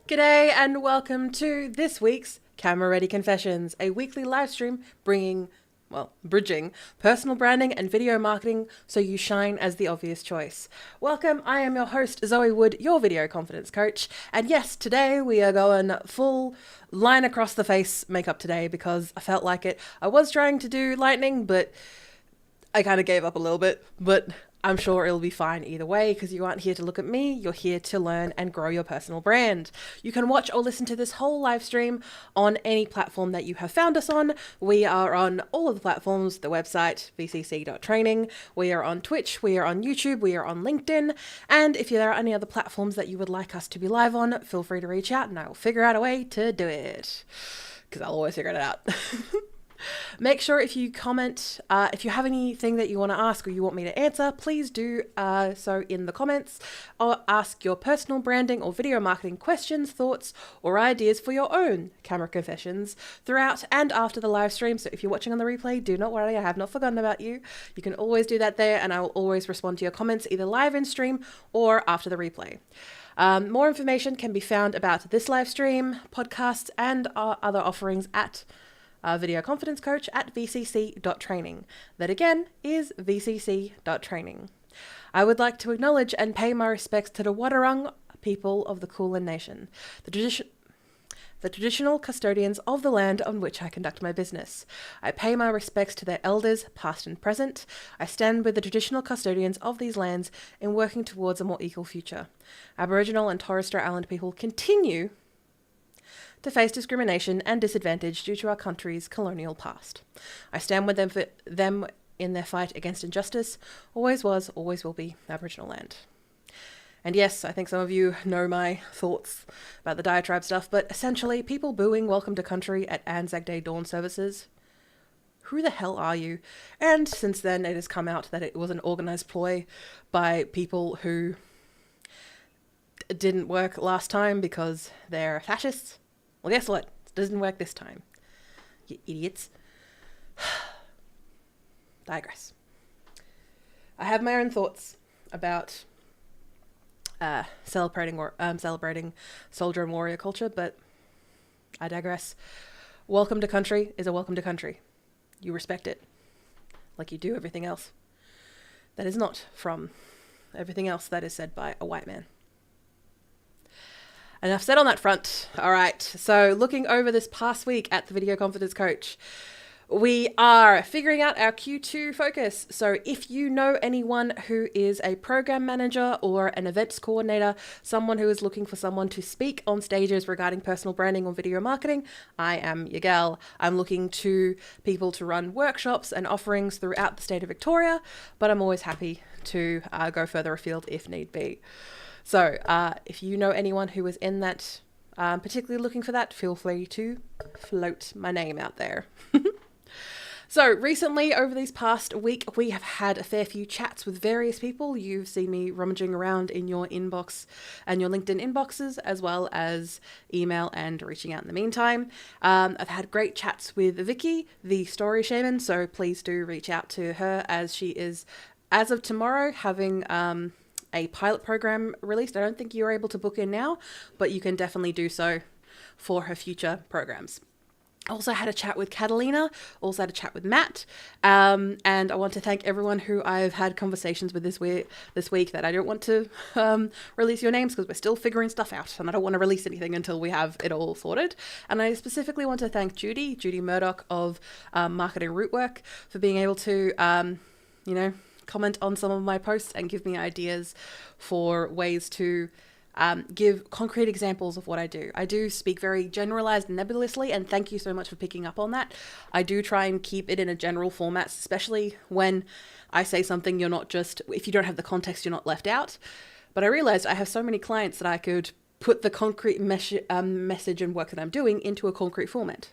G'day and welcome to this week's Camera Ready Confessions, a weekly live stream bridging personal branding and video marketing so you shine as the obvious choice. Welcome, I am your host Zoë Wood, your video confidence coach, and yes, today we are going full line across the face makeup today because I felt like it. I was trying to do lightning, but I kind of gave up a little bit, but I'm sure it'll be fine either way because you aren't here to look at me, you're here to learn and grow your personal brand. You can watch or listen to this whole live stream on any platform that you have found us on. We are on all of the platforms, the website, vcc.training. We are on Twitch, we are on YouTube, we are on LinkedIn. And if there are any other platforms that you would like us to be live on, feel free to reach out and I will figure out a way to do it because I'll always figure it out. Make sure if you comment, if you have anything that you want to ask or you want me to answer, please do so in the comments, or ask your personal branding or video marketing questions, thoughts, or ideas for your own camera confessions throughout and after the live stream. So if you're watching on the replay, do not worry, I have not forgotten about you. You can always do that there and I will always respond to your comments either live in stream or after the replay. More information can be found about this live stream, podcasts, and our other offerings at Video Confidence Coach at vcc.training. That again is vcc.training. I would like to acknowledge and pay my respects to the Wadawurrung people of the Kulin Nation, the traditional custodians of the land on which I conduct my business. I pay my respects to their elders, past and present. I stand with the traditional custodians of these lands in working towards a more equal future. Aboriginal and Torres Strait Island people continue to face discrimination and disadvantage due to our country's colonial past. I stand with them for them in their fight against injustice. Always was, always will be Aboriginal land. And yes, I think some of you know my thoughts about the diatribe stuff, but essentially people booing welcome to country at Anzac Day dawn services. Who the hell are you? And since then it has come out that it was an organised ploy by people who didn't work last time because they're fascists. Well, guess what? It doesn't work this time. You idiots. Digress. I have my own thoughts about celebrating soldier and warrior culture, but I digress. Welcome to country is a welcome to country. You respect it like you do everything else. That is not from everything else that is said by a white man. Enough said on that front. All right, so looking over this past week at the Video Confidence Coach, we are figuring out our Q2 focus. So if you know anyone who is a program manager or an events coordinator, someone who is looking for someone to speak on stages regarding personal branding or video marketing, I am your gal. I'm looking to people to run workshops and offerings throughout the state of Victoria, but I'm always happy to go further afield if need be. So if you know anyone who is in that, particularly looking for that, feel free to float my name out there. So recently, over these past week, we have had a fair few chats with various people. You've seen me rummaging around in your inbox and your LinkedIn inboxes, as well as email and reaching out in the meantime. I've had great chats with Vicky, the story shaman, so please do reach out to her as she is, as of tomorrow, having a pilot program released. I don't think you're able to book in now, but you can definitely do so for her future programs. Also had a chat with Catalina, also had a chat with Matt, and I want to thank everyone who I've had conversations with this week that I don't want to release your names because we're still figuring stuff out and I don't want to release anything until we have it all sorted. And I specifically want to thank Judy Murdoch of Marketing Rootwork for being able to, comment on some of my posts and give me ideas for ways to give concrete examples of what I do. I do speak very generalized and nebulously, and thank you so much for picking up on that. I do try and keep it in a general format, especially when I say something, you're not just, if you don't have the context, you're not left out. But I realized I have so many clients that I could put the concrete message and work that I'm doing into a concrete format.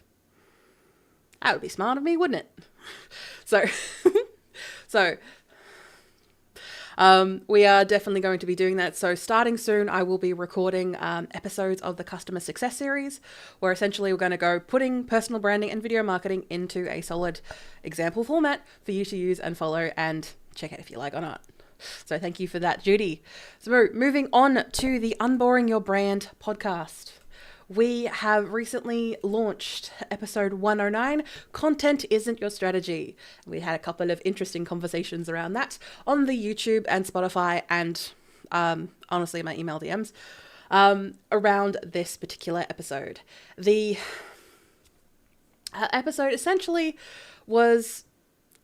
That would be smart of me, wouldn't it? So we are definitely going to be doing that. So starting soon, I will be recording episodes of the Customer Success Series, where essentially we're going to go putting personal branding and video marketing into a solid example format for you to use and follow and check out if you like or not. So thank you for that, Judy. So moving on to the Unboring Your Brand podcast. we have recently launched episode 109, Content Isn't Your Strategy. We had a couple of interesting conversations around that on the YouTube and Spotify and honestly my email DMs around this particular episode. The episode essentially was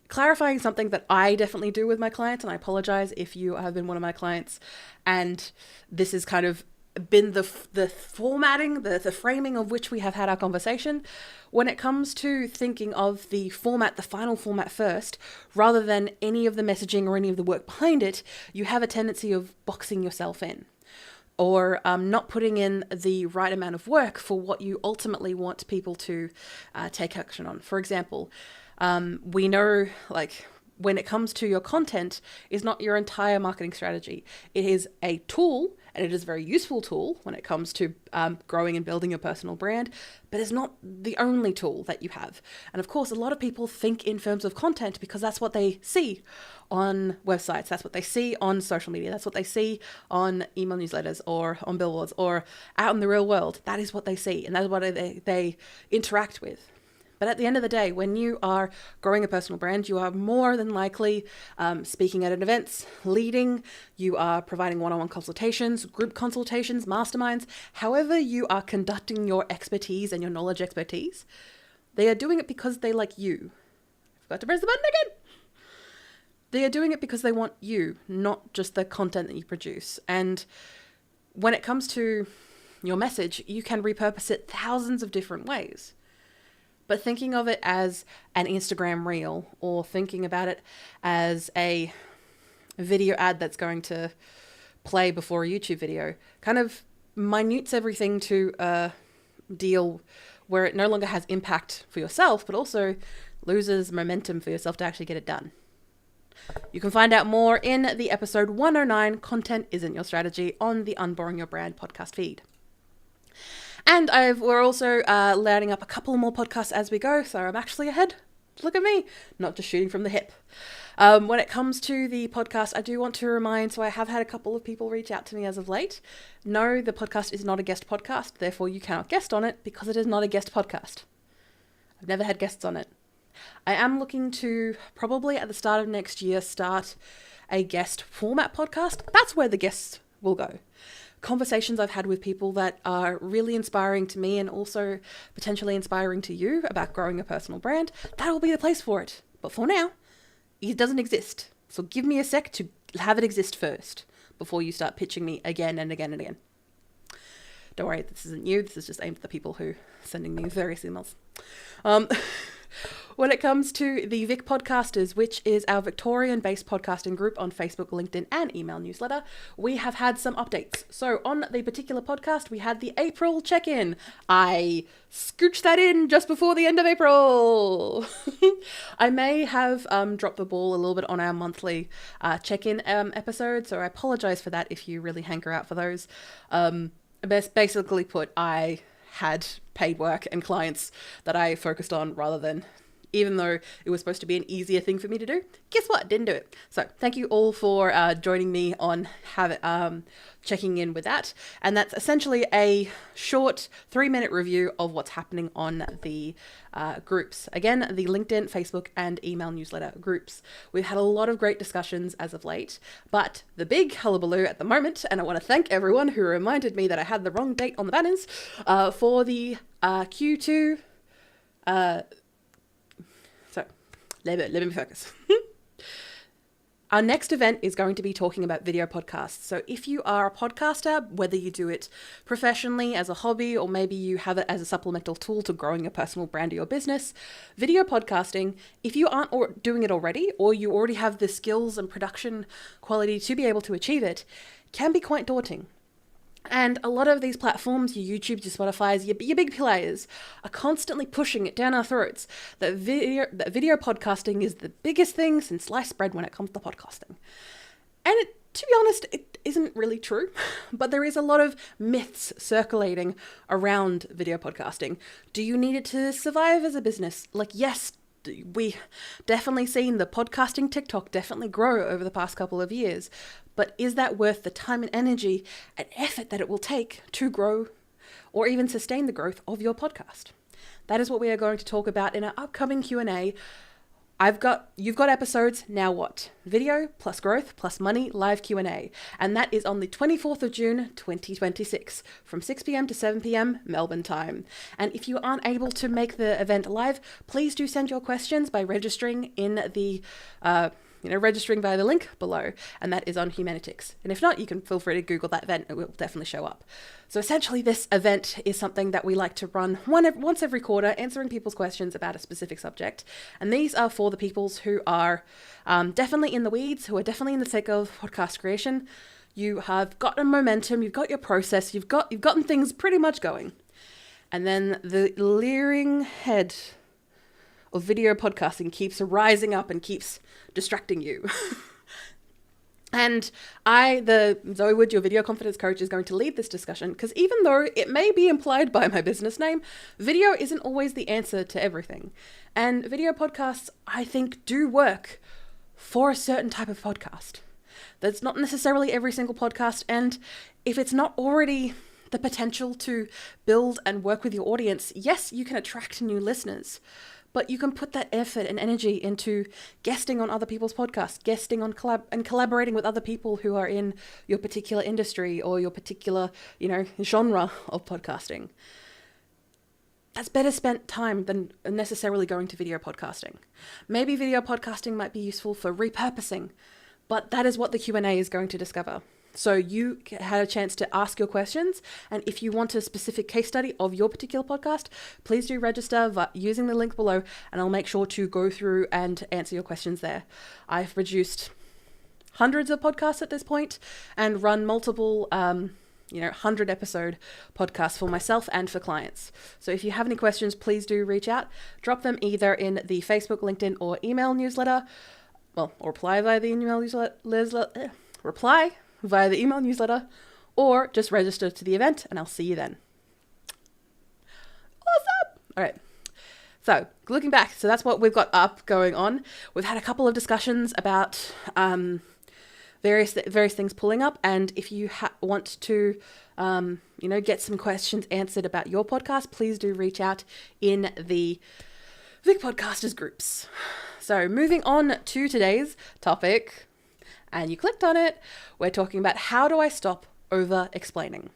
clarifying something that I definitely do with my clients, and I apologize if you have been one of my clients and this has kind of been the formatting, the framing of which we have had our conversation. When it comes to thinking of the format, the final format first, rather than any of the messaging or any of the work behind it, you have a tendency of boxing yourself in, or not putting in the right amount of work for what you ultimately want people to take action on. For example, we know, like, when it comes to your content is not your entire marketing strategy. It is a tool, and it is a very useful tool when it comes to growing and building your personal brand, but it's not the only tool that you have. And of course, a lot of people think in terms of content because that's what they see on websites. That's what they see on social media. That's what they see on email newsletters or on billboards or out in the real world. That is what they see, and that's what they interact with. But at the end of the day, when you are growing a personal brand, you are more than likely speaking at events, leading, you are providing one-on-one consultations, group consultations, masterminds, however you are conducting your expertise and your knowledge expertise. They are doing it because they like you. I forgot to press the button again. They are doing it because they want you, not just the content that you produce. And when it comes to your message, you can repurpose it thousands of different ways. But thinking of it as an Instagram reel or thinking about it as a video ad that's going to play before a YouTube video kind of minutes everything to a deal where it no longer has impact for yourself, but also loses momentum for yourself to actually get it done. You can find out more in the episode 109, Content Isn't Your Strategy, on the Unboring Your Brand podcast feed. And we're also layering up a couple more podcasts as we go, so I'm actually ahead. Look at me, not just shooting from the hip. When it comes to the podcast, I do want to remind, so I have had a couple of people reach out to me as of late. No, the podcast is not a guest podcast, therefore you cannot guest on it because it is not a guest podcast. I've never had guests on it. I am looking to probably at the start of next year start a guest format podcast. That's where the guests will go. Conversations I've had with people that are really inspiring to me and also potentially inspiring to you about growing a personal brand, that will be the place for it. But for now, it doesn't exist. So give me a sec to have it exist first before you start pitching me again and again and again. Don't worry, this isn't you. This is just aimed at the people who are sending me various emails. When it comes to the Vic Podcasters, which is our Victorian-based podcasting group on Facebook, LinkedIn, and email newsletter, we have had some updates. So on the particular podcast, we had the April check-in. I scooched that in just before the end of April. I may have dropped the ball a little bit on our monthly check-in episode, so I apologize for that if you really hanker out for those. Basically put, I had paid work and clients that I focused on rather than, even though it was supposed to be an easier thing for me to do, guess what? Didn't do it. So thank you all for joining me on checking in with that. And that's essentially a short 3-minute review of what's happening on the groups. Again, the LinkedIn, Facebook, and email newsletter groups. We've had a lot of great discussions as of late, but the big hullabaloo at the moment, and I want to thank everyone who reminded me that I had the wrong date on the banners for the Q2. Let me focus. Our next event is going to be talking about video podcasts. So if you are a podcaster, whether you do it professionally as a hobby, or maybe you have it as a supplemental tool to growing your personal brand or your business, video podcasting, if you aren't doing it already, or you already have the skills and production quality to be able to achieve it, can be quite daunting. And a lot of these platforms, your YouTubes, your Spotifys, your big players, are constantly pushing it down our throats that video podcasting is the biggest thing since sliced bread when it comes to podcasting. And to be honest, it isn't really true, but there is a lot of myths circulating around video podcasting. Do you need it to survive as a business? Like, yes, we definitely seen the podcasting TikTok definitely grow over the past couple of years, but is that worth the time and energy and effort that it will take to grow or even sustain the growth of your podcast? That is what we are going to talk about in our upcoming Q&A. You've got episodes, now what? Video plus growth plus money live Q&A. And that is on the 24th of June, 2026 from 6 p.m. to 7 p.m. Melbourne time. And if you aren't able to make the event live, please do send your questions by registering in the registering via the link below, and that is on Humanitics. And if not, you can feel free to Google that event. It will definitely show up. So essentially, this event is something that we like to run once every quarter, answering people's questions about a specific subject. And these are for the peoples who are definitely in the weeds, who are definitely in the thick of podcast creation. You have gotten momentum, you've got your process, you've gotten things pretty much going. And then the leering head of video podcasting keeps rising up and keeps distracting you. And the Zoë Wood, your video confidence coach, is going to lead this discussion, because even though it may be implied by my business name, video isn't always the answer to everything. And video podcasts, I think, do work for a certain type of podcast. That's not necessarily every single podcast. And if it's not already the potential to build and work with your audience, yes, you can attract new listeners. But you can put that effort and energy into guesting on other people's podcasts, guesting on collaborating with other people who are in your particular industry or your particular, genre of podcasting. That's better spent time than necessarily going to video podcasting. Maybe video podcasting might be useful for repurposing, but that is what the Q&A is going to discover. So you had a chance to ask your questions, and if you want a specific case study of your particular podcast, please do register using the link below, and I'll make sure to go through and answer your questions there. I've produced hundreds of podcasts at this point and run multiple 100 episode podcasts for myself and for clients. So if you have any questions, please do reach out. Drop them either in the Facebook, LinkedIn, or email newsletter. Or reply via the email newsletter, or just register to the event, and I'll see you then. Awesome! All right. So looking back, so that's what we've got going on. We've had a couple of discussions about various things pulling up, and if you want to get some questions answered about your podcast, please do reach out in the Vic Podcasters groups. So moving on to today's topic, and you clicked on it, we're talking about how do I stop over-explaining.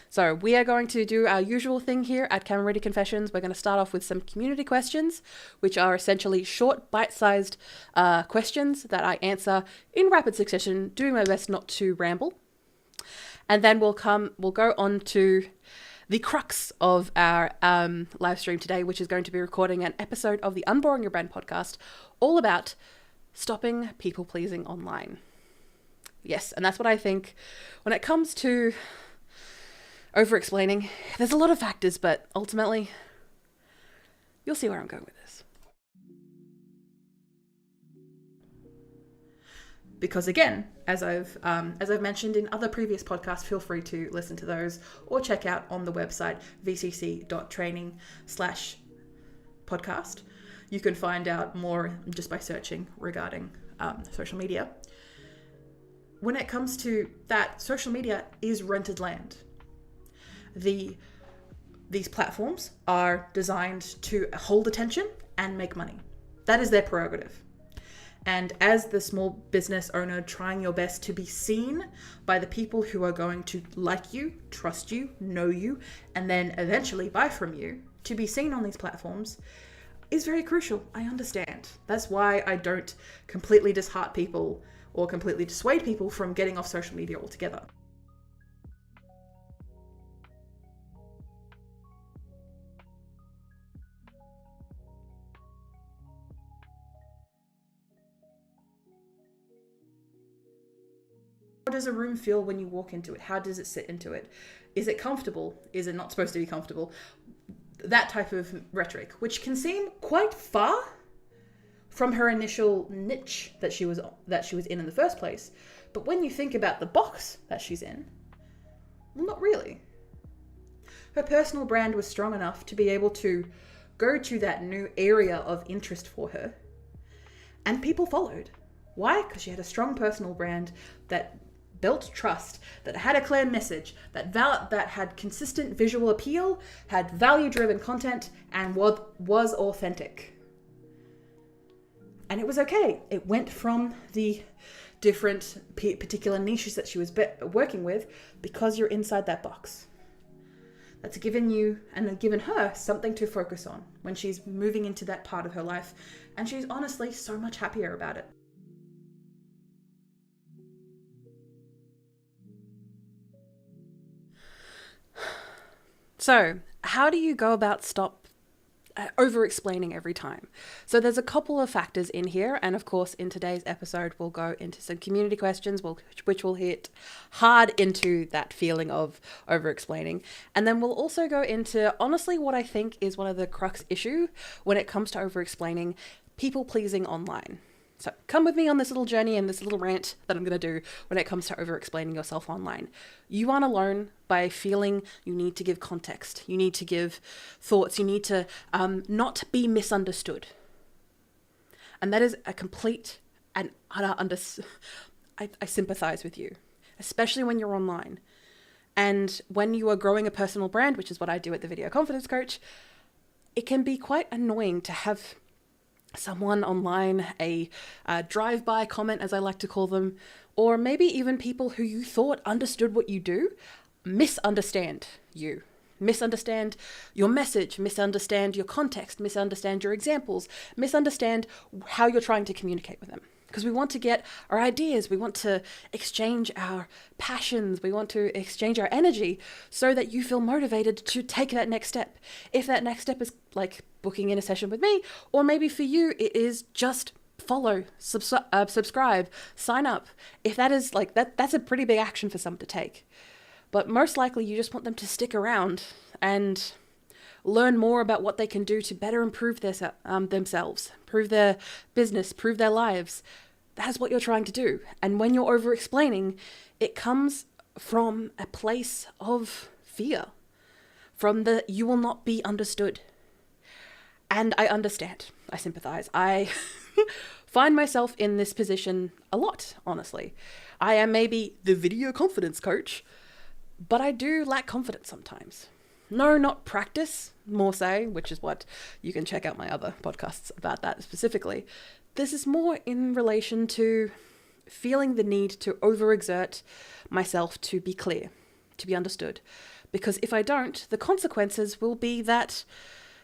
So we are going to do our usual thing here at Camera Ready Confessions. We're going to start off with some community questions, which are essentially short, bite-sized questions that I answer in rapid succession, doing my best not to ramble. And then we'll go on to the crux of our live stream today, which is going to be recording an episode of the Unboring Your Brand podcast, all about stopping people-pleasing online. Yes, and that's what I think when it comes to over-explaining. There's a lot of factors, but ultimately, you'll see where I'm going with this. Because again, as I've mentioned in other previous podcasts, feel free to listen to those or check out on the website vcc.training/podcast. You can find out more just by searching regarding social media. When it comes to that, social media is rented land. These platforms are designed to hold attention and make money. That is their prerogative. And as the small business owner, trying your best to be seen by the people who are going to like you, trust you, know you, and then eventually buy from you, to be seen on these platforms is very crucial. I understand. That's why I don't completely disheart people or completely dissuade people from getting off social media altogether. How does a room feel when you walk into it? How does it sit into it? Is it comfortable? Is it not supposed to be comfortable? That type of rhetoric, which can seem quite far from her initial niche that she was in the first place. But when you think about the box that she's in, well, not really. Her personal brand was strong enough to be able to go to that new area of interest for her, and people followed. Why? Because she had a strong personal brand that built trust, that had a clear message, that had consistent visual appeal, had value-driven content, and was authentic. And it was okay. It went from the different particular niches that she was working with because you're inside that box. That's given you and given her something to focus on when she's moving into that part of her life. And she's honestly so much happier about it. So, how do you go about over-explaining every time? So there's a couple of factors in here, and of course in today's episode we'll go into some community questions which will hit hard into that feeling of over-explaining, and then we'll also go into honestly what I think is one of the crux issue when it comes to over-explaining: people pleasing online. So come with me on this little journey and this little rant that I'm going to do when it comes to over-explaining yourself online. You aren't alone by feeling you need to give context. You need to give thoughts. You need to not be misunderstood. And that is a complete and utter I sympathize with you, especially when you're online. And when you are growing a personal brand, which is what I do at the Video Confidence Coach, it can be quite annoying to have someone online, a drive-by comment, as I like to call them, or maybe even people who you thought understood what you do, misunderstand you. Misunderstand your message, misunderstand your context, misunderstand your examples, misunderstand how you're trying to communicate with them. Because we want to get our ideas, we want to exchange our passions, we want to exchange our energy so that you feel motivated to take that next step. If that next step is like booking in a session with me, or maybe for you it is just follow, subscribe, sign up. If that is like that's a pretty big action for someone to take. But most likely you just want them to stick around and learn more about what they can do to better improve themselves, improve their business, improve their lives. That's what you're trying to do. And when you're over-explaining, it comes from a place of fear, from the you will not be understood. And I understand. I sympathize. I find myself in this position a lot, honestly. I am maybe the video confidence coach, but I do lack confidence sometimes. No, not practice, more so, which is what you can check out my other podcasts about that specifically. This is more in relation to feeling the need to overexert myself to be clear, to be understood. Because if I don't, the consequences will be that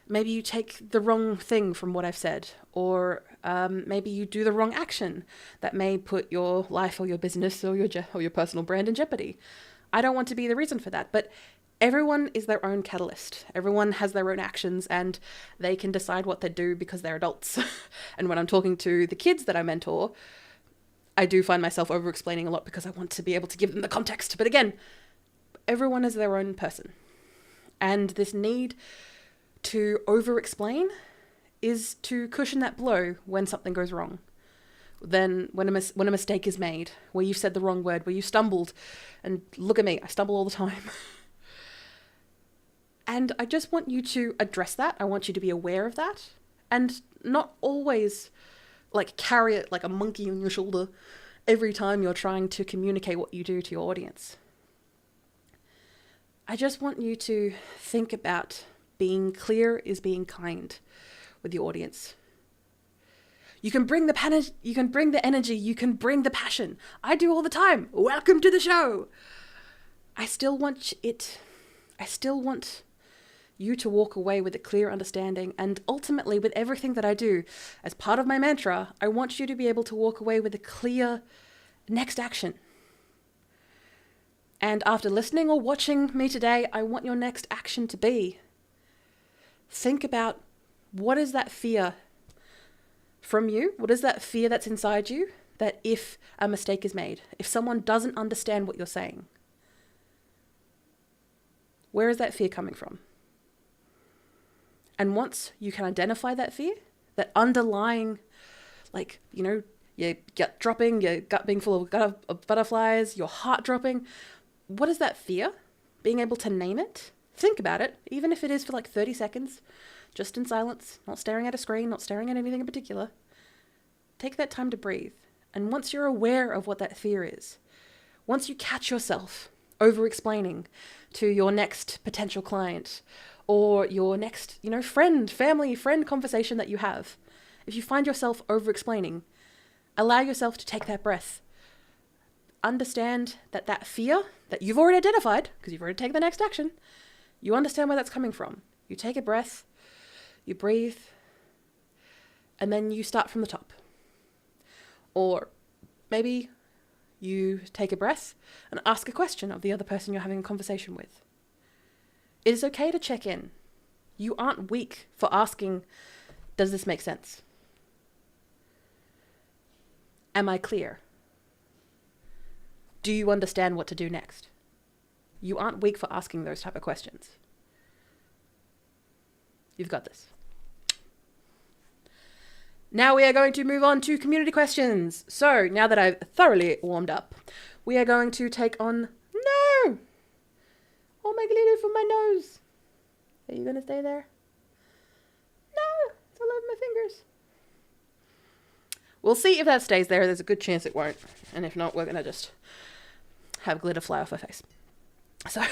maybe you take the wrong thing from what I've said, or maybe you do the wrong action that may put your life or your business or your personal brand in jeopardy. I don't want to be the reason for that, but everyone is their own catalyst. Everyone has their own actions and they can decide what they do because they're adults. And when I'm talking to the kids that I mentor, I do find myself over-explaining a lot because I want to be able to give them the context. But again, everyone is their own person. And this need to over-explain is to cushion that blow when something goes wrong. Then when a mistake is made, where you've said the wrong word, where you stumbled, and look at me, I stumble all the time. And I just want you to address that. I want you to be aware of that and not always like carry it like a monkey on your shoulder every time you're trying to communicate what you do to your audience. I just want you to think about being clear is being kind with your audience. You can bring the energy, you can bring the passion. I do all the time. Welcome to the show. I still want you to walk away with a clear understanding, and ultimately with everything that I do, as part of my mantra, I want you to be able to walk away with a clear next action. And after listening or watching me today, I want your next action to be, think about what is that fear from you? What is that fear that's inside you that if a mistake is made, if someone doesn't understand what you're saying, where is that fear coming from? And once you can identify that fear, that underlying, like, you know, your gut dropping, your gut being full of butterflies, your heart dropping, what is that fear? Being able to name it, think about it, even if it is for like 30 seconds, just in silence, not staring at a screen, not staring at anything in particular. Take that time to breathe. And once you're aware of what that fear is, once you catch yourself over-explaining to your next potential client or your next, family, friend conversation that you have, if you find yourself over-explaining, allow yourself to take that breath. Understand that fear that you've already identified, because you've already taken the next action, you understand where that's coming from. You take a breath, you breathe, and then you start from the top. Or maybe you take a breath and ask a question of the other person you're having a conversation with. It is okay to check in. You aren't weak for asking, does this make sense? Am I clear? Do you understand what to do next? You aren't weak for asking those type of questions. You've got this. Now we are going to move on to community questions. So now that I've thoroughly warmed up, we are going to take on... No! Oh my glitter from my nose. Are you going to stay there? No! It's all over my fingers. We'll see if that stays there. There's a good chance it won't. And if not, we're going to just have glitter fly off her face. So...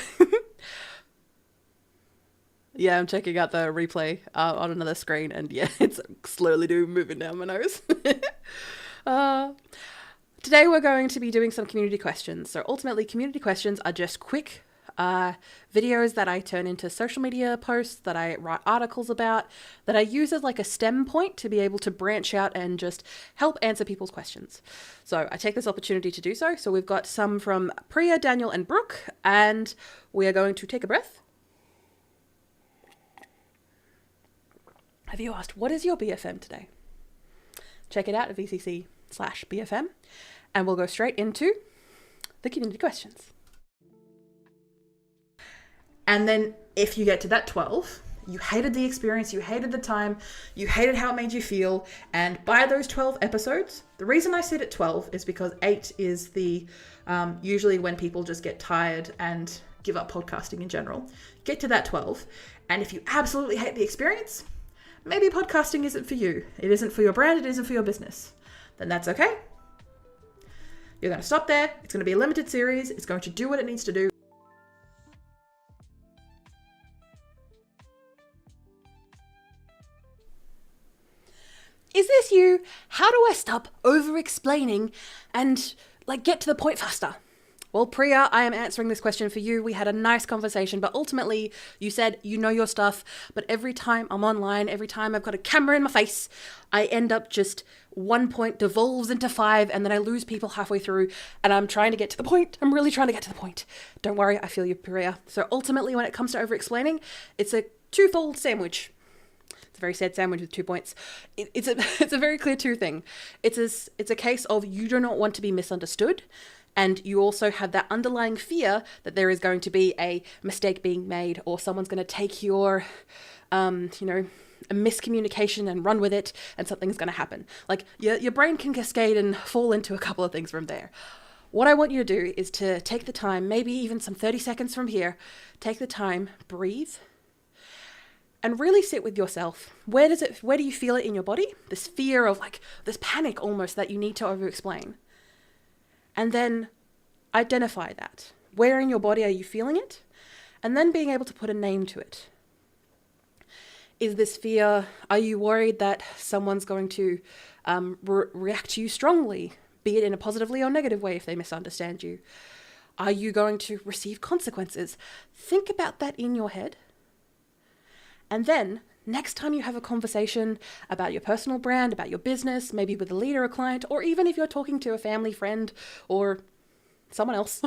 Yeah, I'm checking out the replay on another screen, and yeah, it's slowly moving down my nose. Today we're going to be doing some community questions. So ultimately, community questions are just quick videos that I turn into social media posts, that I write articles about, that I use as like a stem point to be able to branch out and just help answer people's questions. So I take this opportunity to do so. So we've got some from Priya, Daniel, and Brooke, and we are going to take a breath. Have you asked, what is your BFM today? Check it out at VCC/BFM, and we'll go straight into the community questions. And then if you get to that 12, you hated the experience, you hated the time, you hated how it made you feel, and by those 12 episodes, the reason I sit at 12 is because 8 is the, usually when people just get tired and give up podcasting in general. Get to that 12, and if you absolutely hate the experience, maybe podcasting isn't for you. It isn't for your brand. It isn't for your business. Then that's okay. You're going to stop there. It's going to be a limited series. It's going to do what it needs to do. Is this you? How do I stop over-explaining and get to the point faster? Well, Priya, I am answering this question for you. We had a nice conversation, but ultimately you said you know your stuff, but every time I'm online, every time I've got a camera in my face, I end up just 1 point devolves into 5, and then I lose people halfway through, and I'm trying to get to the point. I'm really trying to get to the point. Don't worry, I feel you, Priya. So ultimately, when it comes to over-explaining, it's a twofold sandwich. It's a very sad sandwich with 2 points. It's a very clear two thing. It's a case of you do not want to be misunderstood, and you also have that underlying fear that there is going to be a mistake being made, or someone's going to take your, a miscommunication and run with it, and something's going to happen. Your brain can cascade and fall into a couple of things from there. What I want you to do is to take the time, maybe even some 30 seconds from here, take the time, breathe, and really sit with yourself. Where do you feel it in your body? This fear of this panic almost that you need to over-explain. And then identify that. Where in your body are you feeling it? And then being able to put a name to it. Is this fear, are you worried that someone's going to react to you strongly, be it in a positively or negative way if they misunderstand you? Are you going to receive consequences? Think about that in your head. And then next time you have a conversation about your personal brand, about your business, maybe with a leader or client, or even if you're talking to a family friend or someone else,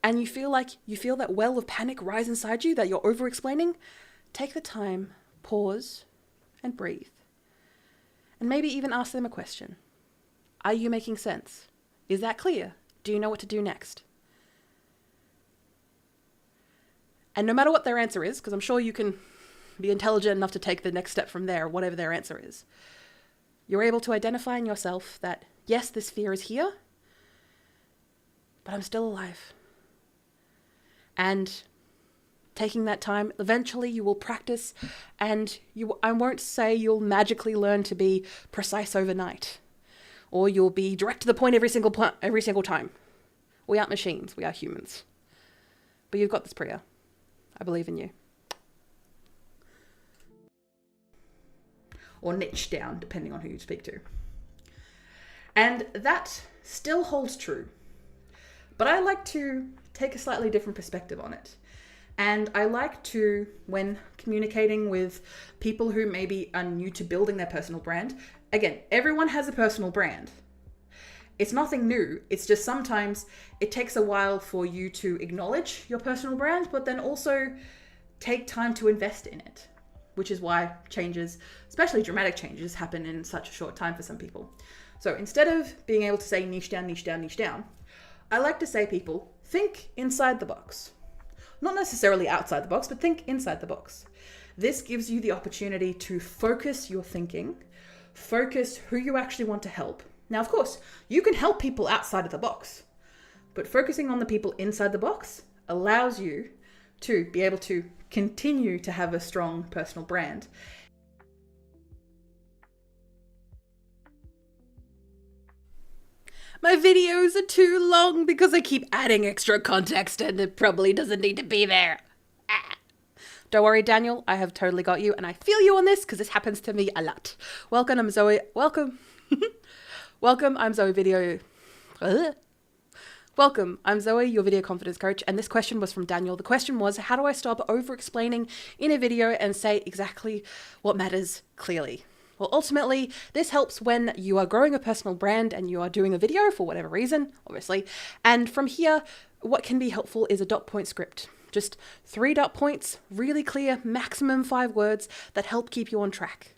and you feel that well of panic rise inside you, that you're over-explaining, take the time, pause, and breathe. And maybe even ask them a question. Are you making sense? Is that clear? Do you know what to do next? And no matter what their answer is, because I'm sure you can be intelligent enough to take the next step from there, whatever their answer is, you're able to identify in yourself that, yes, this fear is here, but I'm still alive. And taking that time, eventually you will practice, and I won't say you'll magically learn to be precise overnight, or you'll be direct to the point every single time. We aren't machines, we are humans. But you've got this, Priya. I believe in you. Or niche down, depending on who you speak to. And that still holds true. But I like to take a slightly different perspective on it. And I like to, when communicating with people who maybe are new to building their personal brand, again, everyone has a personal brand. It's nothing new. It's just sometimes it takes a while for you to acknowledge your personal brand, but then also take time to invest in it, which is why changes, especially dramatic changes, happen in such a short time for some people. So instead of being able to say niche down, niche down, niche down, I like to say people, think inside the box. Not necessarily outside the box, but think inside the box. This gives you the opportunity to focus your thinking, focus who you actually want to help. Now, of course, you can help people outside of the box, but focusing on the people inside the box allows you to be able to continue to have a strong personal brand. My videos are too long because I keep adding extra context and it probably doesn't need to be there. Don't worry, Daniel, I have totally got you and I feel you on this because this happens to me a lot. Welcome, I'm Zoe. Welcome, I'm Zoe Video. Welcome, I'm Zoe, your video confidence coach, and this question was from Daniel. The question was, how do I stop over-explaining in a video and say exactly what matters clearly? Well, ultimately, this helps when you are growing a personal brand and you are doing a video for whatever reason, obviously. And from here, what can be helpful is a dot point script. Just 3 dot points, really clear, maximum 5 words that help keep you on track.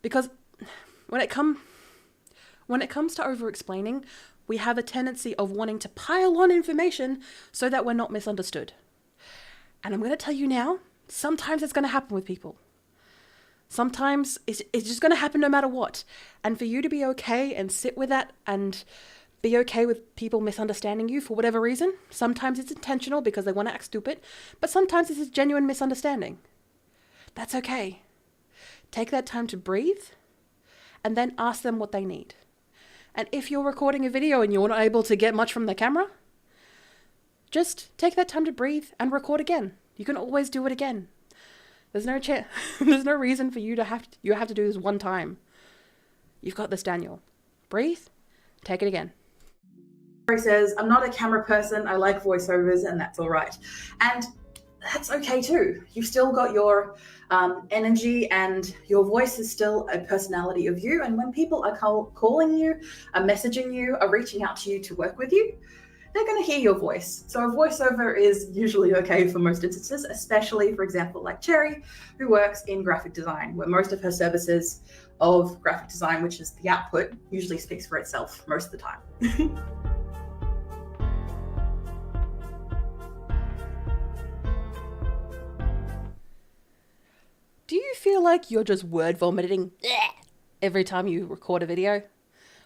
Because when it comes to over-explaining, we have a tendency of wanting to pile on information so that we're not misunderstood. And I'm going to tell you now, sometimes it's going to happen with people. Sometimes it's just going to happen no matter what. And for you to be okay and sit with that and be okay with people misunderstanding you for whatever reason, sometimes it's intentional because they want to act stupid, but sometimes it's a genuine misunderstanding. That's okay. Take that time to breathe and then ask them what they need. And if you're recording a video and you're not able to get much from the camera, just take that time to breathe and record again. You can always do it again. There's no there's no reason for you to have to do this one time. You've got this, Daniel. Breathe, take it again. He says, I'm not a camera person, I like voiceovers and that's all right. And that's okay too. You've still got your energy and your voice is still a personality of you. And when people are calling you, are messaging you, are reaching out to you to work with you, they're going to hear your voice. So a voiceover is usually okay for most instances, especially, for example, like Cherry, who works in graphic design, where most of her services of graphic design, which is the output, usually speaks for itself most of the time. Do you feel like you're just word vomiting every time you record a video?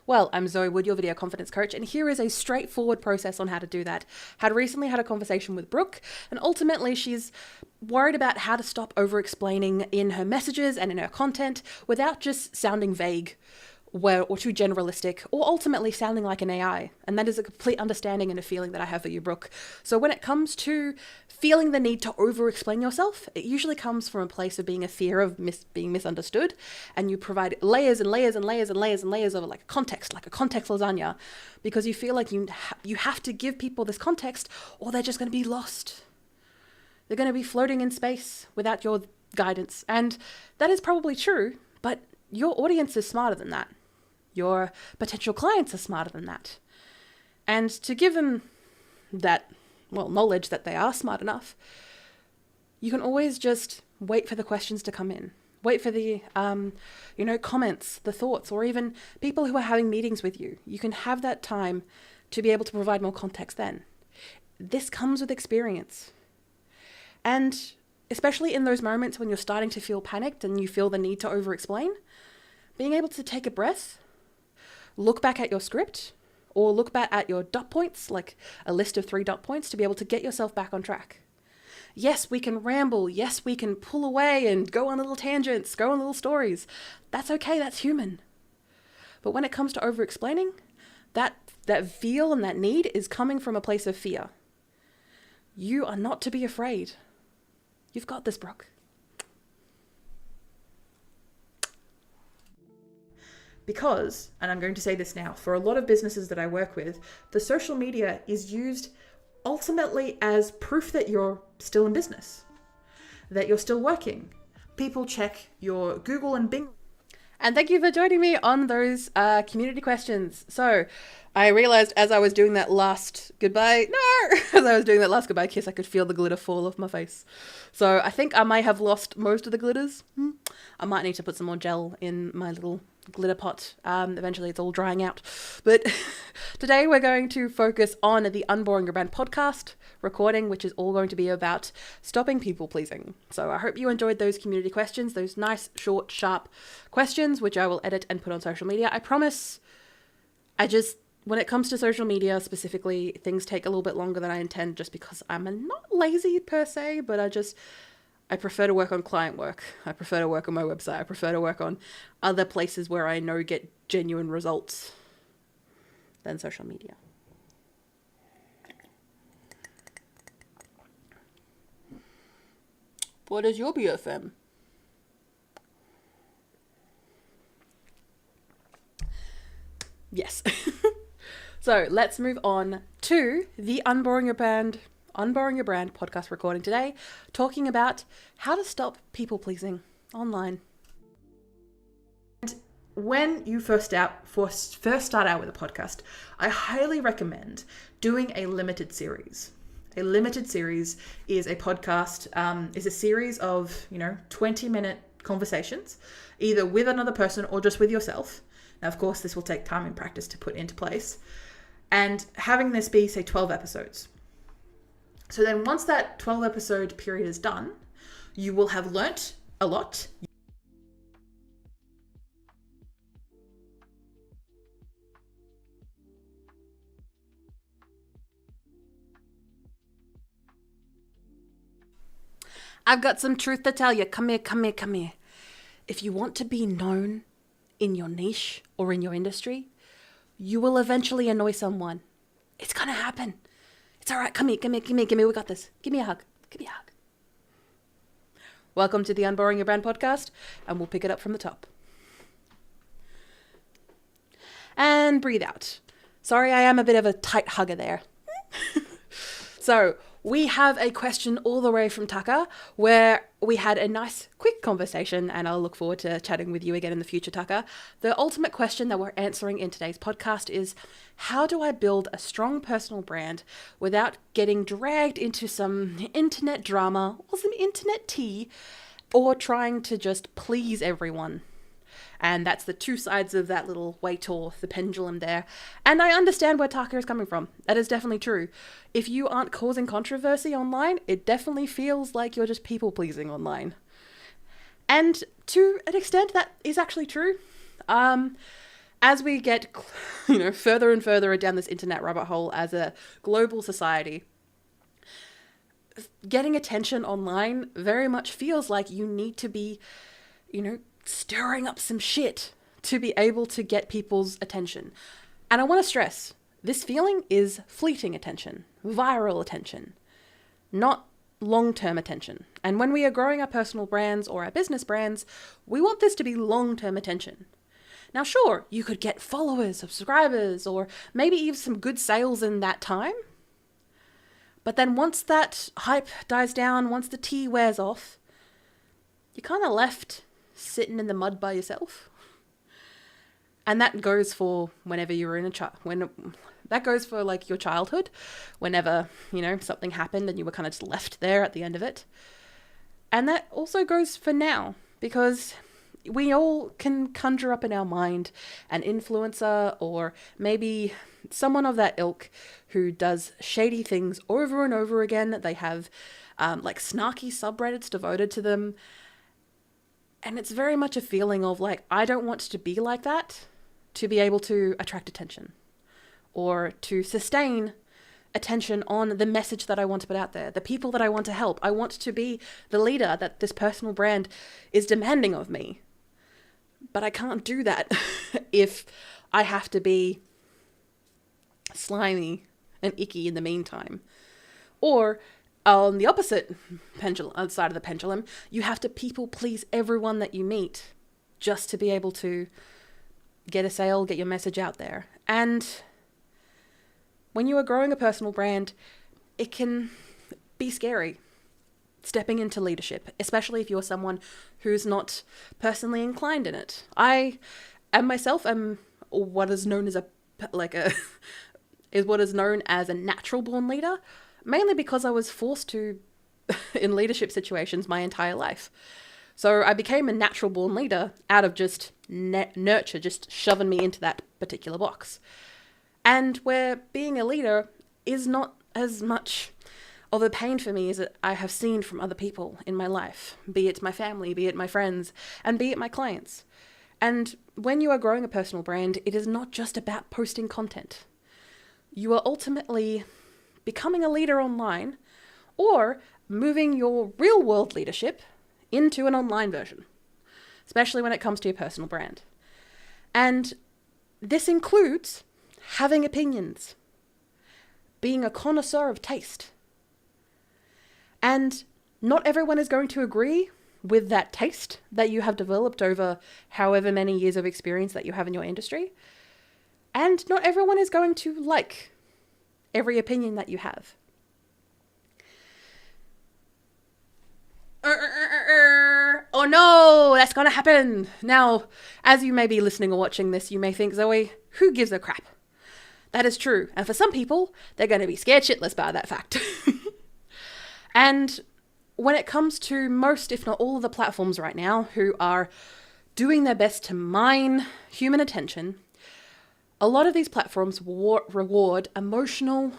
Well, I'm Zoë Wood, your video confidence coach, and here is a straightforward process on how to do that. Recently had a conversation with Brooke, and ultimately she's worried about how to stop over-explaining in her messages and in her content without just sounding vague or too generalistic, or ultimately sounding like an AI. And that is a complete understanding and a feeling that I have for you, Brooke. So when it comes to feeling the need to over-explain yourself, it usually comes from a place of being a fear of being misunderstood, and you provide layers and layers and layers and layers and layers of like a context lasagna, because you feel like you have to give people this context or they're just going to be lost. They're going to be floating in space without your guidance. And that is probably true, but your audience is smarter than that. Your potential clients are smarter than that. And to give them that, knowledge that they are smart enough, you can always just wait for the questions to come in. Wait for the, comments, the thoughts, or even people who are having meetings with you. You can have that time to be able to provide more context then. This comes with experience. And especially in those moments when you're starting to feel panicked and you feel the need to over-explain, being able to take a breath, look back at your script, or look back at your dot points, like a list of 3 dot points, to be able to get yourself back on track. Yes, we can ramble. Yes, we can pull away and go on little tangents, go on little stories. That's okay, that's human. But when it comes to over-explaining, that feel and that need is coming from a place of fear. You are not to be afraid. You've got this, Brooke. Because, and I'm going to say this now, for a lot of businesses that I work with, the social media is used ultimately as proof that you're still in business, that you're still working. People check your Google and Bing. And thank you for joining me on those community questions. So I realized as I was doing that last goodbye, as I was doing that last goodbye kiss, I could feel the glitter fall off my face. So I think I might have lost most of the glitters. I might need to put some more gel in my little glitter pot. Eventually it's all drying out. But today we're going to focus on the Unboring Your Brand podcast recording, which is all going to be about stopping people pleasing. So I hope you enjoyed those community questions, those nice, short, sharp questions, which I will edit and put on social media. I promise. When it comes to social media specifically, things take a little bit longer than I intend, just because I'm not lazy per se, but I prefer to work on client work. I prefer to work on my website. I prefer to work on other places where I know get genuine results than social media. What is your BFM? Yes. So let's move on to the Unboring Your Brand podcast recording today, talking about how to stop people pleasing online. And when you first start out with a podcast, I highly recommend doing a limited series. A limited series is a podcast, is a series of 20-minute conversations, either with another person or just with yourself. Now, of course, this will take time and practice to put into place. And having this be, say, 12 episodes. So then once that 12 episode period is done, you will have learnt a lot. I've got some truth to tell you. Come here, come here, come here. If you want to be known in your niche or in your industry, you will eventually annoy someone. It's going to happen. It's all right. Come here, come here, come here, give me. We got this. Give me a hug. Give me a hug. Welcome to the Unboring Your Brand podcast, and we'll pick it up from the top. And breathe out. Sorry, I am a bit of a tight hugger there. So we have a question all the way from Tucker, where we had a nice quick conversation, and I'll look forward to chatting with you again in the future, Tucker. The ultimate question that we're answering in today's podcast is, how do I build a strong personal brand without getting dragged into some internet drama or some internet tea, or trying to just please everyone? And that's the two sides of that little weight, or the pendulum there. And I understand where Tucker is coming from. That is definitely true. If you aren't causing controversy online, it definitely feels like you're just people pleasing online. And to an extent, that is actually true. As we get, further and further down this internet rabbit hole as a global society, getting attention online very much feels like you need to be, stirring up some shit to be able to get people's attention. And I want to stress, this feeling is fleeting attention, viral attention, not long-term attention. And when we are growing our personal brands or our business brands, we want this to be long-term attention. Now, sure, you could get followers, subscribers, or maybe even some good sales in that time. But then once that hype dies down, once the tea wears off, you're kind of left sitting in the mud by yourself. And that goes for whenever you were in that goes for like your childhood, whenever, something happened and you were kind of just left there at the end of it. And that also goes for now, because we all can conjure up in our mind an influencer, or maybe someone of that ilk who does shady things over and over again. They have like snarky subreddits devoted to them. And it's very much a feeling of like, I don't want to be like that to be able to attract attention or to sustain attention on the message that I want to put out there, the people that I want to help. I want to be the leader that this personal brand is demanding of me. But I can't do that if I have to be slimy and icky in the meantime. Or on the opposite side of the pendulum, you have to people please everyone that you meet just to be able to get a sale, get your message out there. And when you are growing a personal brand, it can be scary stepping into leadership, especially if you're someone who's not personally inclined in it. I myself am what is known as a natural born leader, mainly because I was forced to in leadership situations my entire life. So I became a natural born leader out of just nurture, just shoving me into that particular box. And where being a leader is not as much of a pain for me as I have seen from other people in my life, be it my family, be it my friends, and be it my clients. And when you are growing a personal brand, it is not just about posting content. You are ultimately becoming a leader online or moving your real world leadership into an online version, especially when it comes to your personal brand. And this includes having opinions, being a connoisseur of taste. And not everyone is going to agree with that taste that you have developed over however many years of experience that you have in your industry. And not everyone is going to like every opinion that you have. Oh no, that's gonna happen. Now, as you may be listening or watching this, you may think, Zoe, who gives a crap? That is true. And for some people, they're going to be scared shitless by that fact. And when it comes to most, if not all of the platforms right now who are doing their best to mine human attention, a lot of these platforms reward emotional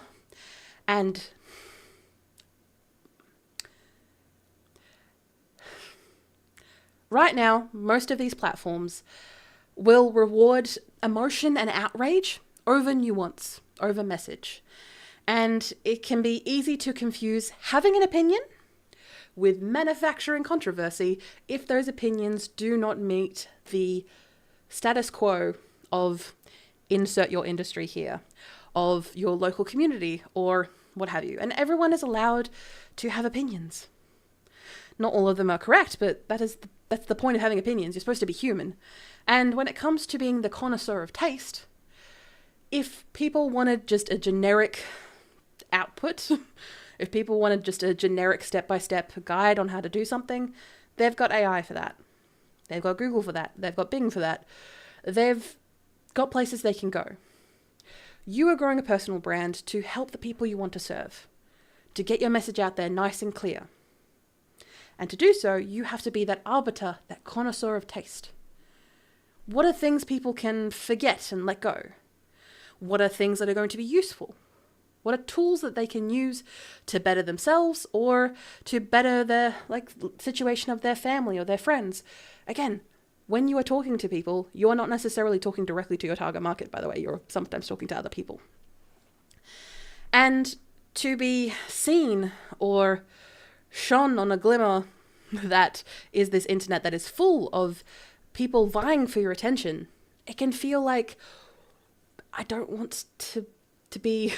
and right now, most of these platforms will reward emotion and outrage over nuance, over message. And it can be easy to confuse having an opinion with manufacturing controversy if those opinions do not meet the status quo of insert your industry here, of your local community, or what have you. And everyone is allowed to have opinions. Not all of them are correct, but that's the point of having opinions. You're supposed to be human. And when it comes to being the connoisseur of taste, if people wanted just a generic output, if people wanted just a generic step-by-step guide on how to do something, they've got AI for that. They've got Google for that. They've got Bing for that. They've got places they can go. You are growing a personal brand to help the people you want to serve, to get your message out there nice and clear. And to do so, you have to be that arbiter, that connoisseur of taste. What are things people can forget and let go? What are things that are going to be useful? What are tools that they can use to better themselves or to better the situation of their family or their friends? Again, when you are talking to people, you are not necessarily talking directly to your target market, by the way. You're sometimes talking to other people. And to be seen or shone on a glimmer that is this internet that is full of people vying for your attention, it can feel like I don't want to be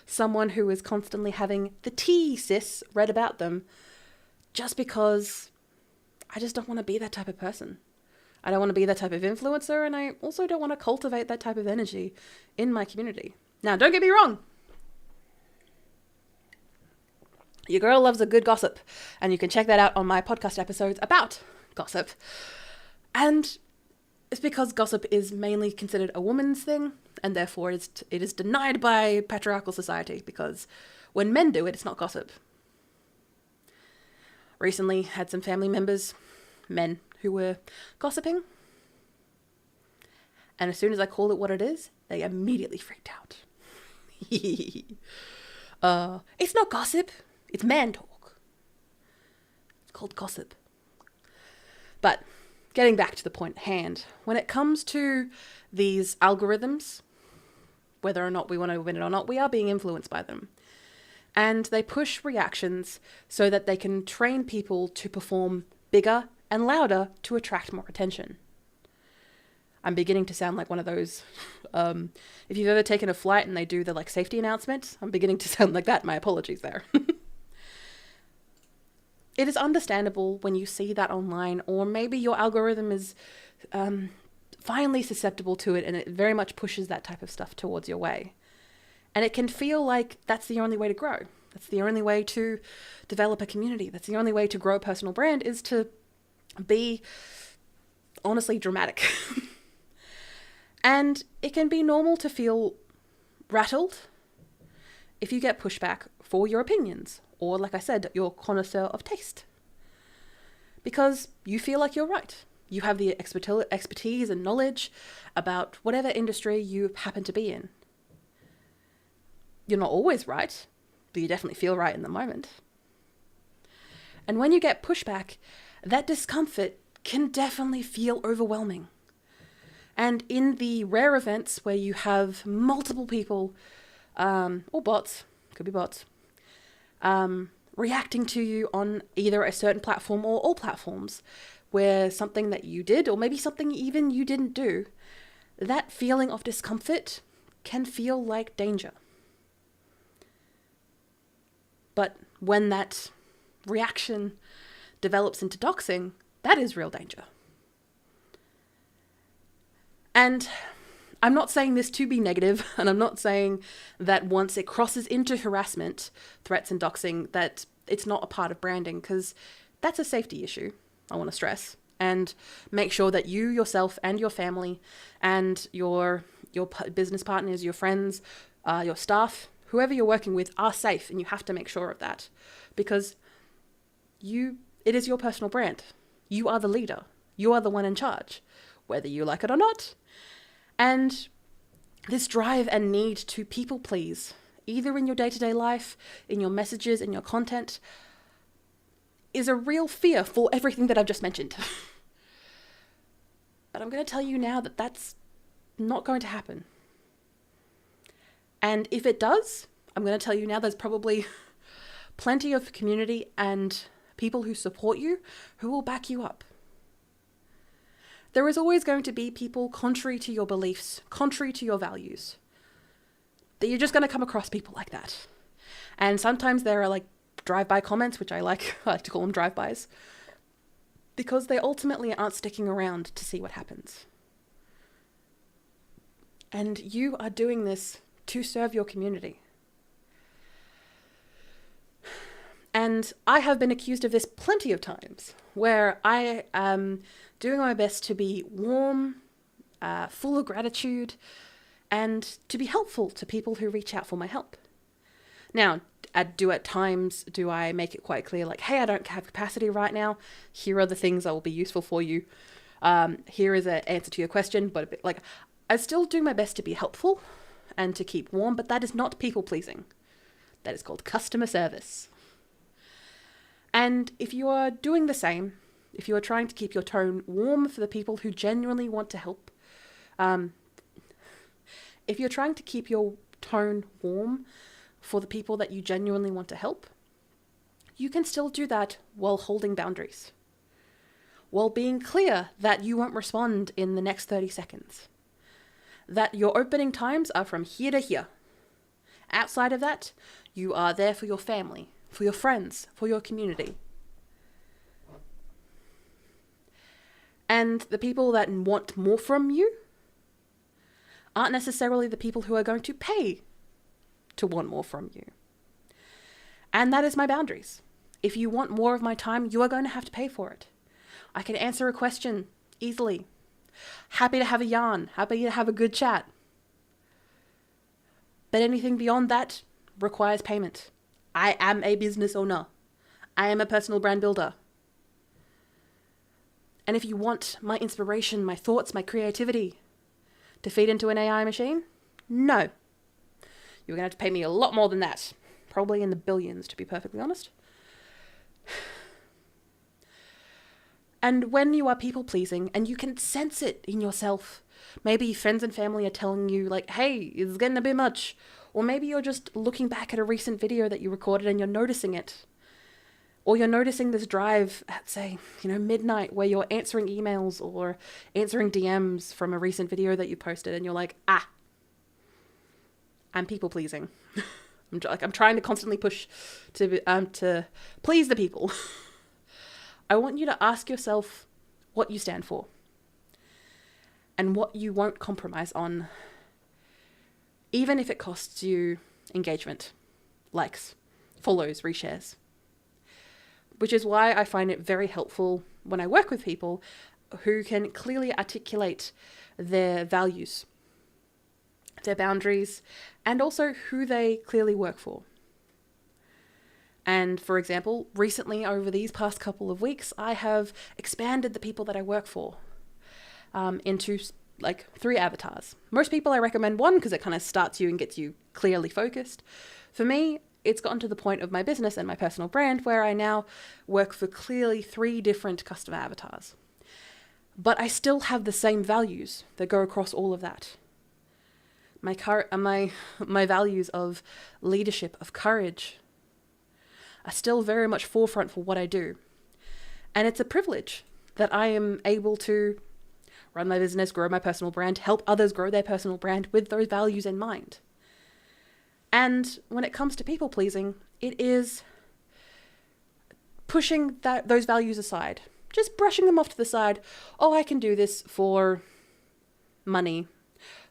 someone who is constantly having the tea, sis, read about them, just because I just don't want to be that type of person. I don't want to be that type of influencer, and I also don't want to cultivate that type of energy in my community. Now, don't get me wrong. Your girl loves a good gossip, and you can check that out on my podcast episodes about gossip. And it's because gossip is mainly considered a woman's thing, and therefore it is denied by patriarchal society, because when men do it, it's not gossip. Recently had some family members, men, who were gossiping, and as soon as I called it what it is, they immediately freaked out. It's not gossip, it's man talk. It's called gossip. But getting back to the point at hand, when it comes to these algorithms, whether or not we want to win it or not, we are being influenced by them. And they push reactions so that they can train people to perform bigger and louder to attract more attention. I'm beginning to sound like one of those, if you've ever taken a flight and they do the like safety announcement, I'm beginning to sound like that. My apologies there. It is understandable when you see that online, or maybe your algorithm is finally susceptible to it and it very much pushes that type of stuff towards your way. And it can feel like that's the only way to grow. That's the only way to develop a community. That's the only way to grow a personal brand, is to be honestly dramatic. And it can be normal to feel rattled if you get pushback for your opinions, or like I said, your connoisseur of taste. Because you feel like you're right. You have the expertise and knowledge about whatever industry you happen to be in. You're not always right, but you definitely feel right in the moment. And when you get pushback, that discomfort can definitely feel overwhelming. And in the rare events where you have multiple people, or bots, could be bots, reacting to you on either a certain platform or all platforms, where something that you did, or maybe something even you didn't do, that feeling of discomfort can feel like danger. But when that reaction develops into doxing, that is real danger. And I'm not saying this to be negative, and I'm not saying that once it crosses into harassment, threats and doxing, that it's not a part of branding, because that's a safety issue, I want to stress. And make sure that you, yourself, and your family, and your business partners, your friends, your staff, whoever you're working with, are safe, and you have to make sure of that. Because it is your personal brand. You are the leader. You are the one in charge, whether you like it or not. And this drive and need to people please, either in your day-to-day life, in your messages, in your content, is a real fear for everything that I've just mentioned. But I'm going to tell you now that that's not going to happen. And if it does, I'm going to tell you now there's probably plenty of community and people who support you who will back you up. There is always going to be people contrary to your beliefs, contrary to your values. That you're just going to come across people like that. And sometimes there are like drive-by comments, which I like to call them drive-bys, because they ultimately aren't sticking around to see what happens. And you are doing this to serve your community. And I have been accused of this plenty of times, where I am doing my best to be warm, full of gratitude, and to be helpful to people who reach out for my help. Now, at times do I make it quite clear, like, hey, I don't have capacity right now. Here are the things that will be useful for you. Here is an answer to your question, but a bit, like, I still do my best to be helpful and to keep warm, but that is not people pleasing. That is called customer service. And if you are doing the same, if you are trying to keep your tone warm for the people who genuinely want to help, if you're trying to keep your tone warm for the people that you genuinely want to help, you can still do that while holding boundaries, while being clear that you won't respond in the next 30 seconds, that your opening times are from here to here. Outside of that, you are there for your family, for your friends, for your community. And the people that want more from you aren't necessarily the people who are going to pay to want more from you. And that is my boundaries. If you want more of my time, you are going to have to pay for it. I can answer a question easily. Happy to have a yarn, happy to have a good chat. But anything beyond that requires payment. I am a business owner. I am a personal brand builder. And if you want my inspiration, my thoughts, my creativity to feed into an AI machine, no. You're going to have to pay me a lot more than that. Probably in the billions, to be perfectly honest. And when you are people-pleasing, and you can sense it in yourself, maybe friends and family are telling you, like, hey, it's getting a bit much. Or maybe you're just looking back at a recent video that you recorded and you're noticing it. Or you're noticing this drive at, say, midnight, where you're answering emails or answering DMs from a recent video that you posted, and you're like, I'm people pleasing. I'm trying to constantly push to please the people. I want you to ask yourself what you stand for and what you won't compromise on, even if it costs you engagement, likes, follows, reshares. Which is why I find it very helpful when I work with people who can clearly articulate their values, their boundaries, and also who they clearly work for. And for example, recently over these past couple of weeks, I have expanded the people that I work for into like 3 avatars. Most people I recommend 1 because it kind of starts you and gets you clearly focused. For me, it's gotten to the point of my business and my personal brand where I now work for clearly 3 different customer avatars. But I still have the same values that go across all of that. My values of leadership, of courage, are still very much forefront for what I do. And it's a privilege that I am able to run my business, grow my personal brand, help others grow their personal brand with those values in mind. And when it comes to people pleasing, it is pushing those values aside, just brushing them off to the side. Oh, I can do this for money.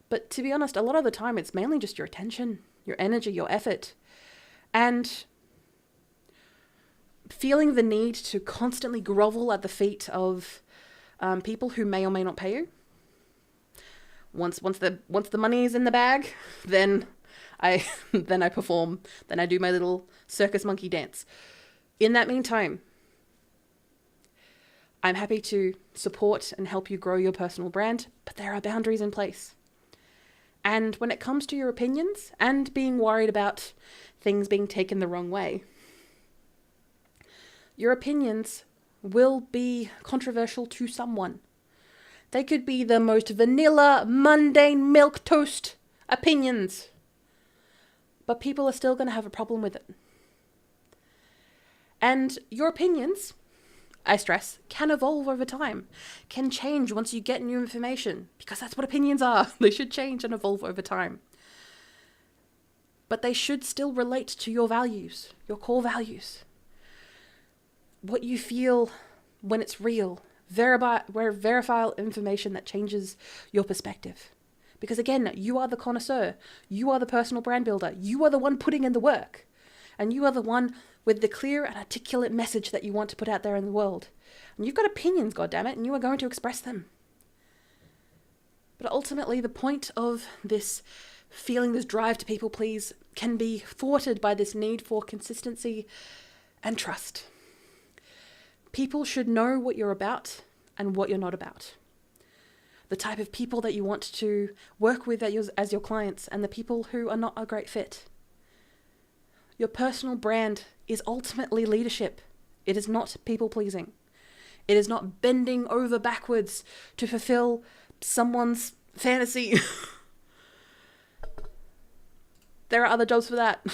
But to be honest, a lot of the time it's mainly just your attention, your energy, your effort, and feeling the need to constantly grovel at the feet of people who may or may not pay you. Once the money is in the bag, then I perform. Then I do my little circus monkey dance. In that meantime, I'm happy to support and help you grow your personal brand, but there are boundaries in place. And when it comes to your opinions and being worried about things being taken the wrong way, your opinions will be controversial to someone. They could be the most vanilla, mundane, milquetoast opinions, but people are still going to have a problem with it. And your opinions, I stress, can evolve over time, can change once you get new information, because that's what opinions are. They should change and evolve over time. But they should still relate to your values, your core values. What you feel when it's real, verifiable information that changes your perspective. Because again, you are the connoisseur, you are the personal brand builder, you are the one putting in the work, and you are the one with the clear and articulate message that you want to put out there in the world. And you've got opinions, goddammit, and you are going to express them. But ultimately, the point of this feeling, this drive to people please, can be thwarted by this need for consistency and trust. People should know what you're about and what you're not about. The type of people that you want to work with as your clients and the people who are not a great fit. Your personal brand is ultimately leadership. It is not people pleasing. It is not bending over backwards to fulfill someone's fantasy. There are other jobs for that.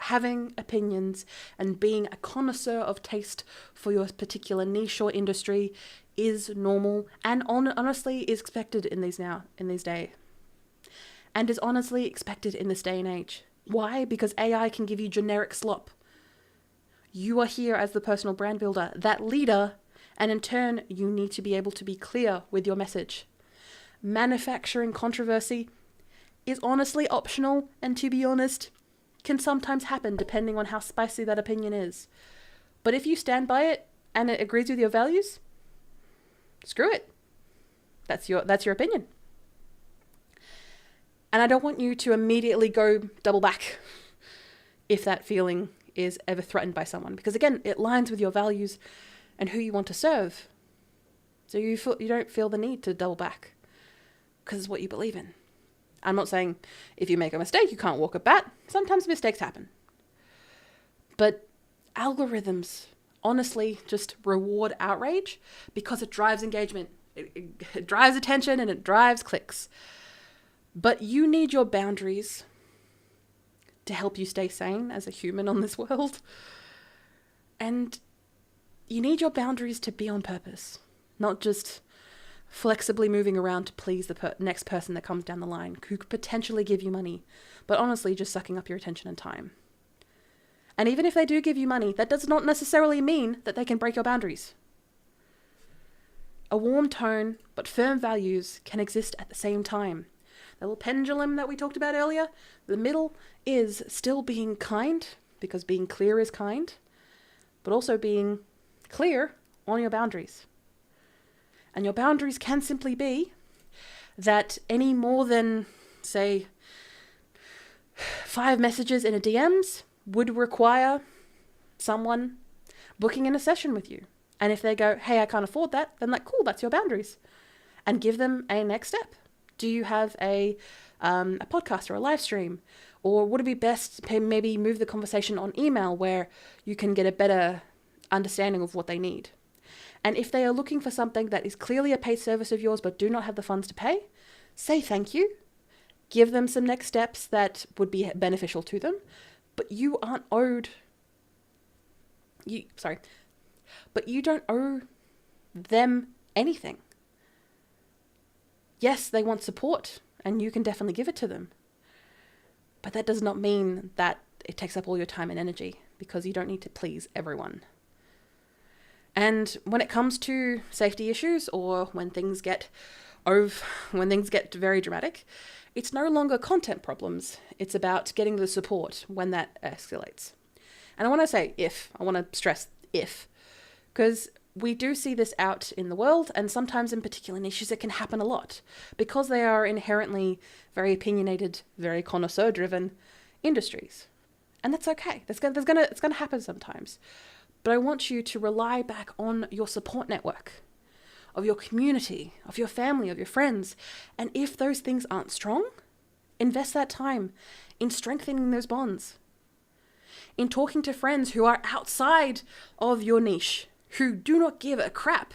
Having opinions and being a connoisseur of taste for your particular niche or industry is normal and honestly is expected in these days. And is honestly expected in this day and age. Why? Because AI can give you generic slop. You are here as the personal brand builder, that leader, and in turn, you need to be able to be clear with your message. Manufacturing controversy is honestly optional, and to be honest, can sometimes happen depending on how spicy that opinion is. But if you stand by it and it agrees with your values, screw it. That's your opinion. And I don't want you to immediately go double back if that feeling is ever threatened by someone, because again, it aligns with your values and who you want to serve. So you don't feel the need to double back because it's what you believe in. I'm not saying if you make a mistake, you can't walk it back. Sometimes mistakes happen. But algorithms honestly just reward outrage because it drives engagement. It drives attention and it drives clicks. But you need your boundaries to help you stay sane as a human on this world. And you need your boundaries to be on purpose, not just flexibly moving around to please the next person that comes down the line who could potentially give you money, but honestly just sucking up your attention and time. And even if they do give you money, that does not necessarily mean that they can break your boundaries. A warm tone but firm values can exist at the same time. The little pendulum that we talked about earlier, the middle is still being kind, because being clear is kind, but also being clear on your boundaries. And your boundaries can simply be that any more than, say, 5 messages in a DMs would require someone booking in a session with you. And if they go, hey, I can't afford that, then like, cool, that's your boundaries. And give them a next step. Do you have a podcast or a live stream? Or would it be best to maybe move the conversation on email where you can get a better understanding of what they need? And if they are looking for something that is clearly a paid service of yours but do not have the funds to pay, say thank you. Give them some next steps that would be beneficial to them. But you aren't owed... But you don't owe them anything. Yes, they want support, and you can definitely give it to them. But that does not mean that it takes up all your time and energy, because you don't need to please everyone. And when it comes to safety issues, or when things get very dramatic, it's no longer content problems. It's about getting the support when that escalates. And I want to say I want to stress if, because we do see this out in the world, and sometimes in particular niches it can happen a lot, because they are inherently very opinionated, very connoisseur-driven industries. And that's okay. It's going to happen sometimes. But I want you to rely back on your support network, of your community, of your family, of your friends. And if those things aren't strong, invest that time in strengthening those bonds, in talking to friends who are outside of your niche, who do not give a crap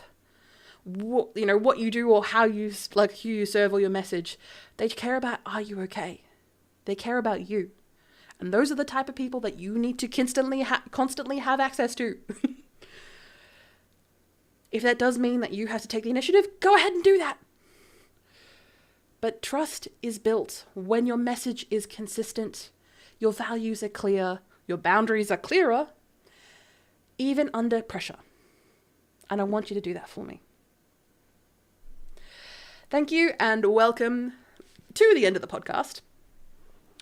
what you do or how you who you serve or your message. They care about, are you okay? They care about you. And those are the type of people that you need to constantly have access to. If that does mean that you have to take the initiative, go ahead and do that. But trust is built when your message is consistent, your values are clear, your boundaries are clearer, even under pressure. And I want you to do that for me. Thank you, and welcome to the end of the podcast,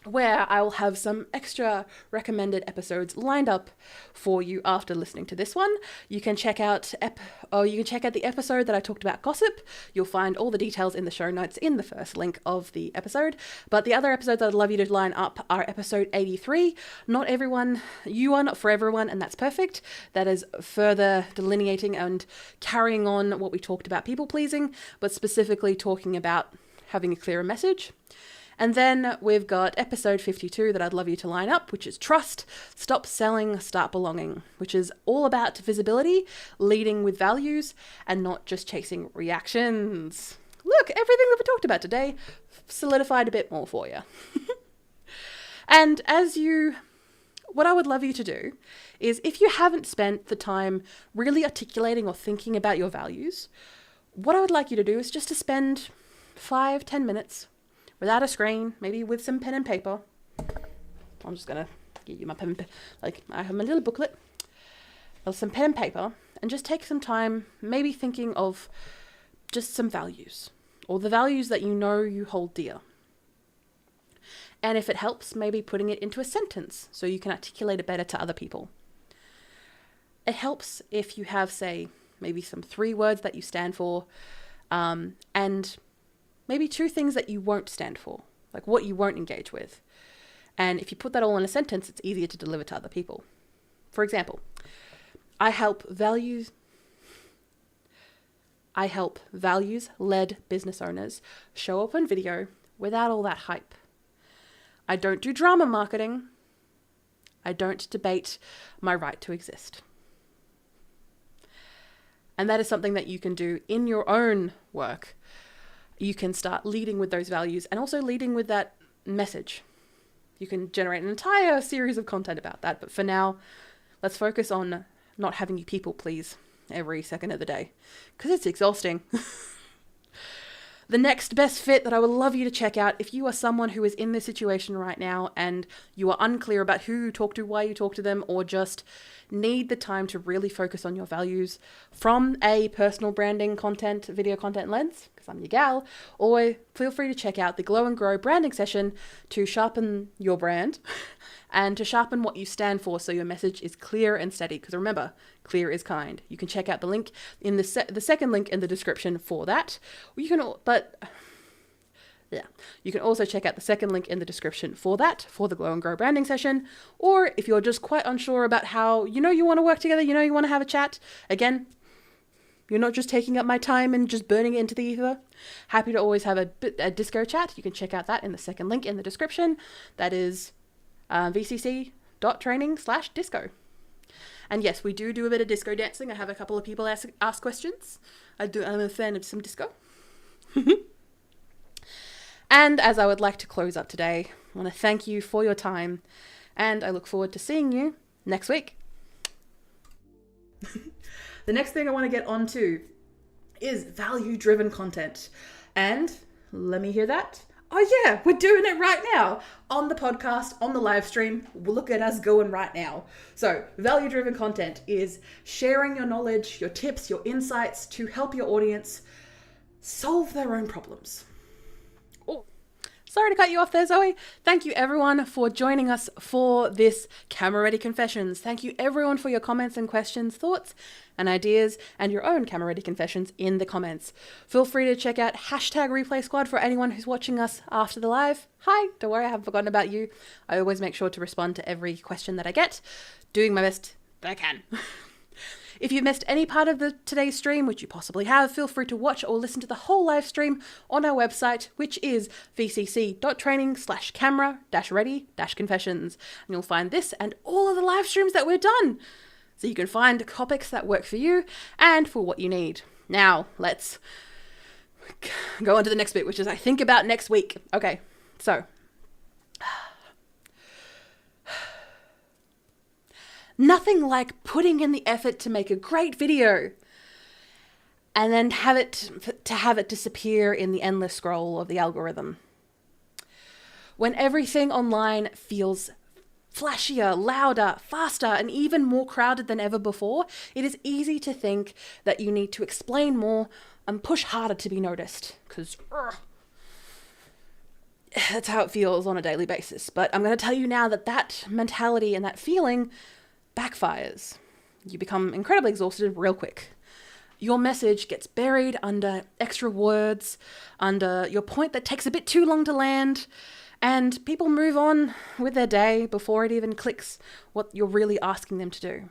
where I will have some extra recommended episodes lined up for you after listening to this one. You can check out the episode that I talked about gossip. You'll find all the details in the show notes in the first link of the episode. But the other episodes I'd love you to line up are episode 83. You are not for everyone, and that's perfect. That is further delineating and carrying on what we talked about people pleasing, but specifically talking about having a clearer message. And then we've got episode 52 that I'd love you to line up, which is Trust, Stop Selling, Start Belonging, which is all about visibility, leading with values, and not just chasing reactions. Look, everything that we talked about today solidified a bit more for you. And what I would love you to do is, if you haven't spent the time really articulating or thinking about your values, what I would like you to do is just to spend 5-10 minutes without a screen, maybe with some pen and paper. I'm just going to give you my pen and paper. I have my little booklet of some pen and paper, and just take some time maybe thinking of just some values, or the values that you hold dear. And if it helps, maybe putting it into a sentence so you can articulate it better to other people. It helps if you have, say, maybe some 3 words that you stand for, and maybe 2 things that you won't stand for, like what you won't engage with. And if you put that all in a sentence, it's easier to deliver to other people. For example, I help values-led business owners show up on video without all that hype. I don't do drama marketing. I don't debate my right to exist. And that is something that you can do in your own work. You can start leading with those values and also leading with that message. you can generate an entire series of content about that. But for now, let's focus on not having you people please every second of the day, because it's exhausting. The next best fit that I would love you to check out, if you are someone who is in this situation right now and you are unclear about who you talk to, why you talk to them, or just need the time to really focus on your values from a personal branding content, video content lens, because I'm your gal, or feel free to check out the Glow and Grow branding session to sharpen your brand and to sharpen what you stand for so your message is clear and steady. Because remember, clear is kind. You can check out the link in the second link in the description for that. You can also check out the second link in the description for that, for the Glow and Grow branding session. Or if you're just quite unsure about how, you want to work together, you want to have a chat, again, you're not just taking up my time and just burning it into the ether. Happy to always have a disco chat. You can check out that in the second link in the description. That is vcc.training/disco. And yes, we do a bit of disco dancing. I have a couple of people ask questions. I'm a fan of some disco. And as I would like to close up today, I want to thank you for your time, and I look forward to seeing you next week. The next thing I want to get onto is value-driven content. And let me hear that. Oh yeah, we're doing it right now on the podcast, on the live stream. Look at us going right now. So value-driven content is sharing your knowledge, your tips, your insights to help your audience solve their own problems. Oh, sorry to cut you off there, Zoe. Thank you everyone for joining us for this Camera Ready Confessions. Thank you everyone for your comments and questions, thoughts and ideas, and your own Camera Ready Confessions in the comments. Feel free to check out #ReplaySquad for anyone who's watching us after the live. Hi, don't worry, I haven't forgotten about you. I always make sure to respond to every question that I get, doing my best that I can. If you've missed any part of today's stream, which you possibly have, feel free to watch or listen to the whole live stream on our website, which is vcc.training/camera-ready-confessions. And you'll find this and all of the live streams that we've done. So you can find topics that work for you and for what you need. Now, let's go on to the next bit, which is I think about next week. Okay, so nothing like putting in the effort to make a great video and then have it disappear in the endless scroll of the algorithm. When everything online feels flashier, louder, faster, and even more crowded than ever before, it is easy to think that you need to explain more and push harder to be noticed, because that's how it feels on a daily basis. But I'm going to tell you now that mentality and that feeling backfires. You become incredibly exhausted real quick. Your message gets buried under extra words, under your point that takes a bit too long to land, and people move on with their day before it even clicks what you're really asking them to do.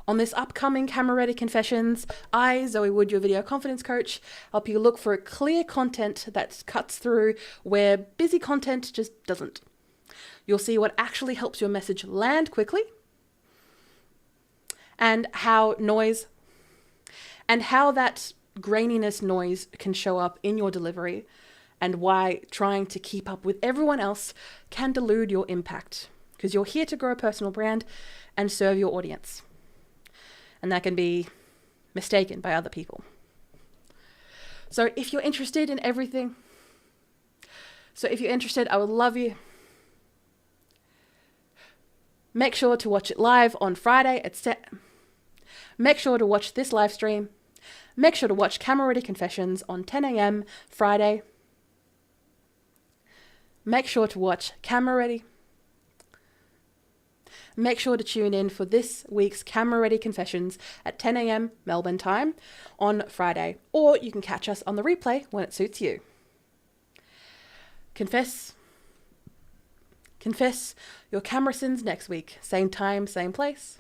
On this upcoming Camera Ready Confessions, I, Zoë Wood, your video confidence coach, help you look for a clear content that cuts through where busy content just doesn't. You'll see what actually helps your message land quickly, and how that graininess noise can show up in your delivery, and why trying to keep up with everyone else can dilute your impact, because you're here to grow a personal brand and serve your audience. And that can be mistaken by other people. So if you're interested, I would love you. Make sure to watch it live on Friday Make sure to watch this live stream. Make sure to watch Camera Ready Confessions on 10 a.m. Friday. Make sure to watch Camera Ready. Make sure to tune in for this week's Camera Ready Confessions at 10 a.m. Melbourne time on Friday, or you can catch us on the replay when it suits you. Confess your camera sins next week. Same time, same place.